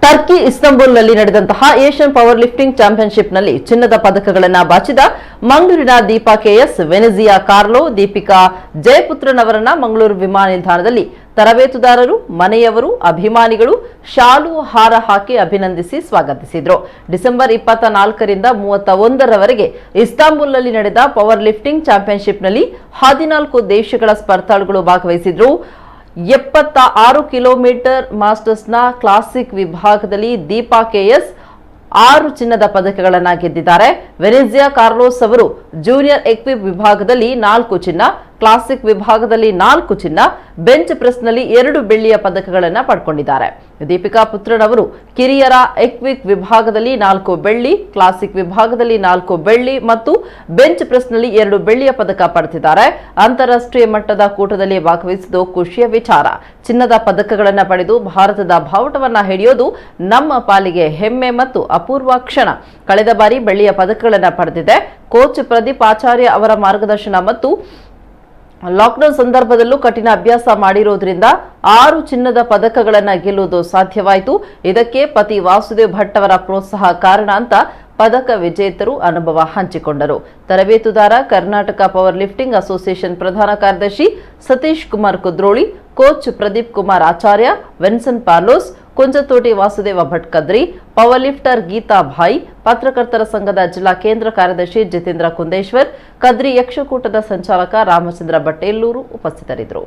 Turkey ಇಸ್ತಂಬುಲ್ನಲ್ಲಿ ನಡೆದಂತಹ Asian power lifting ಚಾಂಪಿಯನ್ಶಿಪ್ನಲ್ಲಿ ಚಿನ್ನದ ಪದಕಗಳನ್ನು ಬಾಚಿದ ಮಂಗಳೂರಿನ ದೀಪಾ ಕೆಎಸ್, ವೆನೆಜಿಯಾ ಕಾರ್ಲೋ, ದೀಪಿಕಾ ಜಯಪುತ್ರನ್ ಅವರನ್ನ ಮಂಗಳೂರು ವಿಮಾನ ನಿಲ್ದಾಣದಲ್ಲಿ ತರಬೇತುದಾರರು, ಮನೆಯವರು, ಅಭಿಮಾನಿಗಳು ಶಾಲು ಹಾರ ಹಾಕಿ ಅಭಿನಂದಿಸಿ ಸ್ವಾಗತಿಸಿದರು. ಡಿಸೆಂಬರ್ 24ರಿಂದ 31ರವರೆಗೆ ಇಸ್ತಾಂಬುಲ್ನಲ್ಲಿ ನಡೆದ ಪವರ್ ಲಿಫ್ಟಿಂಗ್ ಚಾಂಪಿಯನ್ಶಿಪ್ನಲ್ಲಿ 14 ದೇಶಗಳ ಸ್ಪರ್ಧಾಳುಗಳು ಭಾಗವಹಿಸಿದ್ರು. 76 ಕಿಲೋಮೀಟರ್ ಮಾಸ್ಟರ್ಸ್ನ ಕ್ಲಾಸಿಕ್ ವಿಭಾಗದಲ್ಲಿ ದೀಪಾ ಕೆಎಸ್ 6 ಚಿನ್ನದ ಪದಕಗಳನ್ನು ಗೆದ್ದಿದ್ದಾರೆ. ವೆನೆಜಿಯಾ ಕಾರ್ಲೋಸ್ ಅವರು ಜೂನಿಯರ್ ಎಕ್ವಿಪ್ ವಿಭಾಗದಲ್ಲಿ 4 ಚಿನ್ನ, ಕ್ಲಾಸಿಕ್ ವಿಭಾಗದಲ್ಲಿ 4 ಚಿನ್ನ, ಬೆಂಚ್ ಪ್ರೆಸ್ನಲ್ಲಿ 2 ಬೆಳ್ಳಿಯ ಪದಕಗಳನ್ನು ಪಡ್ಕೊಂಡಿದ್ದಾರೆ. ದೀಪಿಕಾ ಪುತ್ರನ್ ಅವರು ಕಿರಿಯರ ಎಕ್ವಿಪ್ ವಿಭಾಗದಲ್ಲಿ 4 ಬೆಳ್ಳಿ, ಕ್ಲಾಸಿಕ್ ವಿಭಾಗದಲ್ಲಿ 4 ಬೆಳ್ಳಿ ಮತ್ತು ಬೆಂಚ್ ಪ್ರೆಸ್ನಲ್ಲಿ 2 ಬೆಳ್ಳಿಯ ಪದಕ ಪಡೆದಿದ್ದಾರೆ. ಅಂತಾರಾಷ್ಟ್ರೀಯ ಮಟ್ಟದ ಕೂಟದಲ್ಲಿ ಭಾಗವಹಿಸಿದ್ದು ಖುಷಿಯ ವಿಚಾರ. ಚಿನ್ನದ ಪದಕಗಳನ್ನು ಪಡೆದು ಭಾರತದ ಬಾವುಟವನ್ನ ಹಿಡಿಯೋದು ನಮ್ಮ ಪಾಲಿಗೆ ಹೆಮ್ಮೆ ಮತ್ತು ಅಪೂರ್ವ ಕ್ಷಣ. ಕಳೆದ ಬಾರಿ ಬೆಳ್ಳಿಯ ಪದಕಗಳನ್ನು ಪಡೆದಿದೆ. ಕೋಚ್ ಪ್ರದೀಪ್ ಆಚಾರ್ಯ ಅವರ ಮಾರ್ಗದರ್ಶನ ಮತ್ತು ಲಾಕ್ಡೌನ್ ಸಂದರ್ಭದಲ್ಲೂ ಕಠಿಣ ಅಭ್ಯಾಸ ಮಾಡಿರೋದ್ರಿಂದ 6 ಚಿನ್ನದ ಪದಕಗಳನ್ನು ಗೆಲ್ಲುವುದು ಸಾಧ್ಯವಾಯಿತು. ಇದಕ್ಕೆ ಪತಿ ವಾಸುದೇವ್ ಭಟ್ ಅವರ ಪ್ರೋತ್ಸಾಹ ಕಾರಣ ಅಂತ ಪದಕ ವಿಜೇತರು ಅನುಭವ ಹಂಚಿಕೊಂಡರು. ತರಬೇತುದಾರ ಕರ್ನಾಟಕ ಪವರ್ ಲಿಫ್ಟಿಂಗ್ ಅಸೋಸಿಯೇಷನ್ ಪ್ರಧಾನ ಕಾರ್ಯದರ್ಶಿ ಸತೀಶ್ ಕುಮಾರ್ ಕುದ್ರೋಳಿ, ಕೋಚ್ ಪ್ರದೀಪ್ ಕುಮಾರ್ ಆಚಾರ್ಯ, ವೆನ್ಸನ್ ಪಾರ್ಲೋಸ್, ಕುಂಜತೋಟಿ ವಾಸುದೇವ ಭಟ್ ಕದ್ರಿ, ಪವರ್ ಲಿಫ್ಟರ್ ಗೀತಾ ಭಾಯ್, ಪತ್ರಕರ್ತರ ಸಂಘದ ಜಿಲ್ಲಾ ಕೇಂದ್ರ ಕಾರ್ಯದರ್ಶಿ ಜಿತೇಂದ್ರ ಕುಂದೇಶ್ವರ್, ಕದ್ರಿ ಯಕ್ಷಕೂಟದ ಸಂಚಾಲಕ ರಾಮಚಂದ್ರ ಬಟ್ಟೇಲ್ಲೂರು ಉಪಸ್ಥಿತರಿದ್ದರು.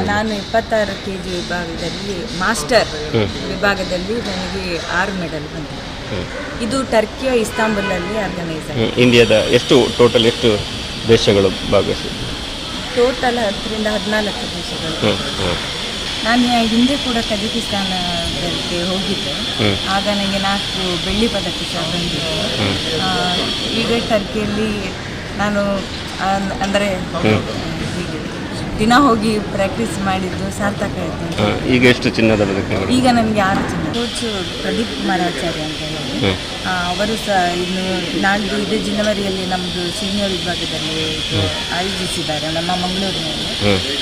ನಾನು 26 kg ವಿಭಾಗದಲ್ಲಿ ಮಾಸ್ಟರ್ ವಿಭಾಗದಲ್ಲಿ ನನಗೆ 6 ಮೆಡಲ್ ಬಂದಿದೆ. ಇದು ಟರ್ಕಿಯ ಇಸ್ತಾಂಬುಲಲ್ಲಿ ಆರ್ಗನೈಸ್ ಆಗಿದೆ. ಇಂಡಿಯಾದ ಟೋಟಲ್ ಎಷ್ಟು ದೇಶಗಳು ಭಾಗವಹಿಸಿದೆ? ಟೋಟಲ್ 10ರಿಂದ 14 ದೇಶಗಳು. ನಾನು ಹಿಂದೆ ಕೂಡ ಕಜಕಿಸ್ತಾನಕ್ಕೆ ಹೋಗಿದ್ದೆ. ಆಗ ನನಗೆ 4 ಬೆಳ್ಳಿ ಪದಕ ಸಹ ಬಂದಿದೆ. ಈಗ ಟರ್ಕಿಯಲ್ಲಿ ನಾನು ಅಂದರೆ ದಿನ ಹೋಗಿ ಪ್ರಾಕ್ಟೀಸ್ ಮಾಡಿದ್ದು ಸಾರ್ಥಕ ಆಯಿತು. ಈಗ ಎಷ್ಟು ಚಿನ್ನದ ಪದಕಗಳು? ಈಗ ನನಗೆ 6 ಚಿನ್ನ. ಕೋಚ್ ಪ್ರದೀಪ್ ಕುಮಾರ್ ಆಚಾರ್ಯ ಅಂತ ಹೇಳಿ ಅವರು ಸಹ ಇನ್ನು ನಾಡ್ದು ಇದೇ ಜನವರಿಯಲ್ಲಿ ನಮ್ಮದು ಸೀನಿಯರ್ ವಿಭಾಗದಲ್ಲಿ ಆಯೋಜಿಸಿದ್ದಾರೆ ನಮ್ಮ ಮಂಗಳೂರಿನಲ್ಲಿ.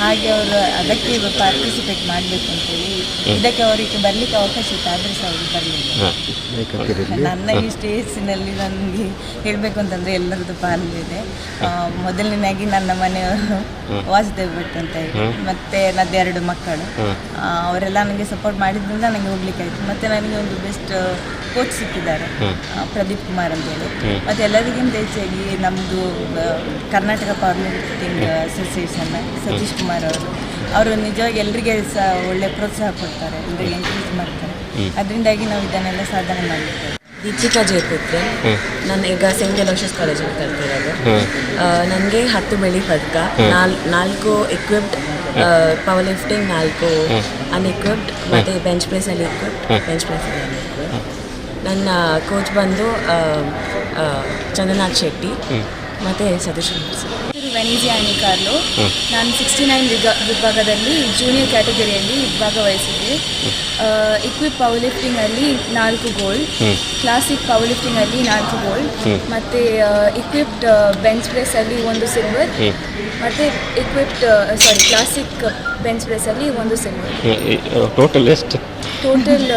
ಹಾಗೆ ಅವರು ಅದಕ್ಕೆ ಪಾರ್ಟಿಸಿಪೇಟ್ ಮಾಡಬೇಕು ಅಂತೇಳಿ ಇದಕ್ಕೆ ಅವರಿಗೆ ಬರಲಿಕ್ಕೆ ಅವಕಾಶ ಇತ್ತು, ಆದರೆ ಸಹ ಅವರು ಬರಲಿಲ್ಲ. ನನ್ನ ಈ ಸ್ಟೇಜ್ನಲ್ಲಿ ನನಗೆ ಹೇಳಬೇಕು ಅಂತಂದರೆ ಎಲ್ಲರದ್ದು ಪಾಲಿದೆ. ಮೊದಲನೇದಾಗಿ ನನ್ನ ಮನೆಯವರು ವಾಸುದೇವ್ ಭಟ್ ಅಂತ ಹೇಳಿ, ಮತ್ತು ನನ್ನದು 2 ಮಕ್ಕಳು, ಅವರೆಲ್ಲ ನನಗೆ ಸಪೋರ್ಟ್ ಮಾಡಿದ್ರಿಂದ ನನಗೆ ಹೋಗ್ಲಿಕ್ಕೆ ಆಯಿತು. ಮತ್ತು ನನಗೆ ಒಂದು ಬೆಸ್ಟ್ ಕೋಚ್ ಸಿಕ್ಕಿದ್ದಾರೆ ಪ್ರದೀಪ್ ಕುಮಾರ್ ಅಂತೇಳಿ. ಮತ್ತು ಎಲ್ಲರಿಗಿಂತ ಹೆಚ್ಚಾಗಿ ನಮ್ಮದು Karnataka power lifting association Satish Kumar ಅವರು ನಿಜವಾಗಿ ಎಲ್ಲರಿಗೆ ಸಹ ಒಳ್ಳೆ ಪ್ರೋತ್ಸಾಹ ಕೊಡ್ತಾರೆ, ಎಲ್ಲರಿಗೆ ಎನ್ಕರೇಜ್ ಮಾಡ್ತಾರೆ. ಅದರಿಂದಾಗಿ ನಾವು ಇದನ್ನೆಲ್ಲ ಸಾಧನೆ ಮಾಡಿದ್ದೇವೆ. ದೀಪಿಕಾ ಜಯಪುತ್ರನ್, ನಾನು ಈಗ ಸೆಂಟ್ ಅಲೋಷಿಯಸ್ ಕಾಲೇಜಲ್ಲಿ ಕಲ್ತಿರೋದು. ನನಗೆ 10 ಬೆಳ್ಳಿ ಪದಕ, 4 ಎಕ್ವಿಪ್ಡ್ ಪವರ್ ಲಿಫ್ಟಿಂಗ್, 4 ಅನ್ಎಕ್ವಿಪ್ಡ್, ಮತ್ತು ಬೆಂಚ್ ಪ್ರೆಸ್ಸಲ್ಲಿ ಎಕ್ವಿಪ್ಡ್, ಬೆಂಚ್ ಪ್ರೆಸ್ಸಲ್ಲಿ ಅನ್ಎಕ್ವಿಪ್ಡ್. ನನ್ನ ಕೋಚ್ ಬಂದು ಚಂದ್ರನಾಥ್ ಶೆಟ್ಟಿ ಮತ್ತು ಸತೀಶ್ ಕುಮಾರ್. ವೆನಿಜಿಯಾ ಕಾರ್ಲೋ. ನಾನು 69 ವಿಭಾಗದಲ್ಲಿ ಜೂನಿಯರ್ ಕ್ಯಾಟಗರಿಯಲ್ಲಿ ಭಾಗವಹಿಸಿದ್ದೆ. ಇಕ್ವಿಪ್ ಪವರ್ ಲಿಫ್ಟಿಂಗಲ್ಲಿ 4 ಗೋಲ್ಡ್, ಕ್ಲಾಸಿಕ್ ಪವರ್ ಲಿಫ್ಟಿಂಗಲ್ಲಿ 4 ಗೋಲ್ಡ್, ಮತ್ತು ಇಕ್ವಿಪ್ಡ್ ಬೆಂಚ್ ಪ್ರೆಸ್ಸಲ್ಲಿ 1 ಸಿಲ್ವರ್, ಮತ್ತು ಕ್ಲಾಸಿಕ್ ಬೆಂಚ್ ಪ್ರೆಸ್ಸಲ್ಲಿ 1 ಸಿಲ್ವರ್. ಟೋಟಲ್ ಎಷ್ಟು? ಟೋಟಲ್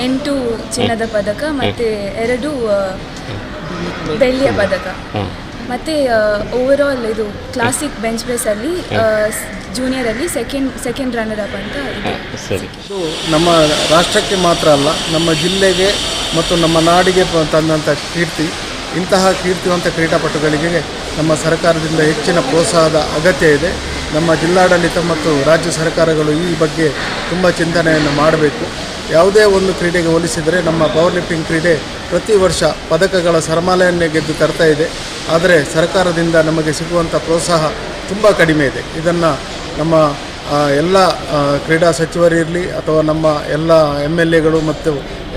8 ಚಿನ್ನದ ಪದಕ ಮತ್ತು 2 ಬೆಳ್ಳಿಯ ಪದಕ. ಮತ್ತು ಓವರಾಲ್ ಇದು ಕ್ಲಾಸಿಕ್ ಬೆಂಚ್ ಪ್ರೆಸ್ಸಲ್ಲಿ ಜೂನಿಯರಲ್ಲಿ ಸೆಕೆಂಡ್ ರನ್ನರ್ ಅಪ್ ಅಂತ ಇದೆ. ಇದು ನಮ್ಮ ರಾಷ್ಟ್ರಕ್ಕೆ ಮಾತ್ರ ಅಲ್ಲ, ನಮ್ಮ ಜಿಲ್ಲೆಗೆ ಮತ್ತು ನಮ್ಮ ನಾಡಿಗೆ ತಂದಂಥ ಕೀರ್ತಿ. ಇಂತಹ ಕೀರ್ತಿವಂತ ಕ್ರೀಡಾಪಟುಗಳಿಗೆ ನಮ್ಮ ಸರ್ಕಾರದಿಂದ ಹೆಚ್ಚಿನ ಪ್ರೋತ್ಸಾಹದ ಅಗತ್ಯ ಇದೆ. ನಮ್ಮ ಜಿಲ್ಲಾಡಳಿತ ಮತ್ತು ರಾಜ್ಯ ಸರ್ಕಾರಗಳು ಈ ಬಗ್ಗೆ ತುಂಬ ಚಿಂತನೆಯನ್ನು ಮಾಡಬೇಕು. ಯಾವುದೇ ಒಂದು ಕ್ರೀಡೆಗೆ ಹೋಲಿಸಿದರೆ ನಮ್ಮ ಪವರ್ ಲಿಫ್ಟಿಂಗ್ ಕ್ರೀಡೆ ಪ್ರತಿ ವರ್ಷ ಪದಕಗಳ ಸರಮಾಲೆಯನ್ನೇ ಗೆದ್ದು ತರ್ತಾ ಇದೆ. ಆದರೆ ಸರ್ಕಾರದಿಂದ ನಮಗೆ ಸಿಗುವಂಥ ಪ್ರೋತ್ಸಾಹ ತುಂಬ ಕಡಿಮೆ ಇದೆ. ಇದನ್ನು ನಮ್ಮ ಎಲ್ಲ ಕ್ರೀಡಾ ಸಚಿವರಿರಲಿ ಅಥವಾ ನಮ್ಮ ಎಲ್ಲ MLAಗಳು ಮತ್ತು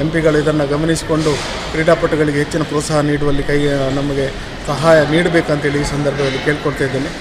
MP ಗಳು ಇದನ್ನು ಗಮನಿಸಿಕೊಂಡು ಕ್ರೀಡಾಪಟುಗಳಿಗೆ ಹೆಚ್ಚಿನ ಪ್ರೋತ್ಸಾಹ ನೀಡುವಲ್ಲಿ ನಮಗೆ ಸಹಾಯ ನೀಡಬೇಕಂತೇಳಿ ಈ ಸಂದರ್ಭದಲ್ಲಿ ಕೇಳ್ಕೊಳ್ತಾ ಇದ್ದೇನೆ.